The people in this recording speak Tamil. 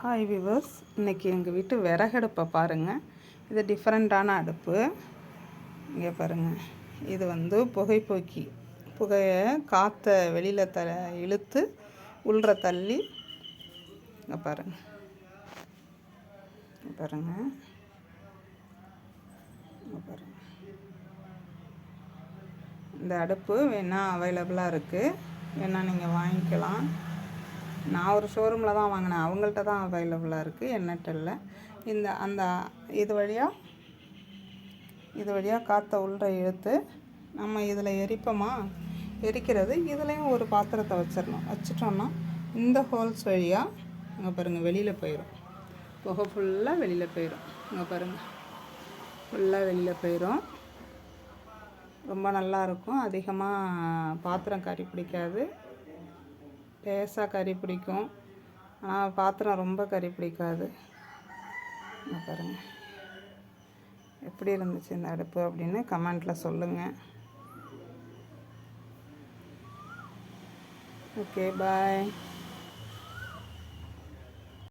ஹாய் விவர்ஸ், இன்றைக்கி எங்கள் வீட்டு விறகடுப்பை பாருங்கள். இது டிஃப்ரெண்ட்டான அடுப்பு. இங்கே பாருங்கள், இது புகைப்போக்கி புகையை காற்றை வெளியில் இழுத்து உள்ற தள்ளி. இங்கே பாருங்கள் பாருங்கள் பாருங்கள். இந்த அடுப்பு வேணால் அவைலபிளாக இருக்குது, வேணால் நீங்கள் வாங்கிக்கலாம். நான் ஒரு ஷோரூமில் தான் வாங்கினேன், அவங்கள்ட்ட தான் அவைலபிளாக இருக்குது, என்னட்ட இல்லை. இது வழியாக காற்றை உள்ள இழுத்து நம்ம இதில் எரிக்கிறது. இதுலேயும் ஒரு பாத்திரத்தை வச்சிட்டோம்னா இந்த ஹோல்ஸ் வழியாக அங்கே பாருங்கள் வெளியில் போயிடும். புகை ஃபுல்லாக வெளியில் போயிடும். இங்கே பாருங்கள், ஃபுல்லாக வெளியில் போயிடும். ரொம்ப நல்லாயிருக்கும். அதிகமாக பாத்திரம் கறி பிடிக்காது, லேசாக கறி பிடிக்கும். ஆனால் பாத்திரம் ரொம்ப கறி பிடிக்காது. பாருங்கள் எப்படி இருந்துச்சு இந்த அடுப்பு அப்படின்னு கமெண்ட்டில் சொல்லுங்கள். ஓகே, பாய்.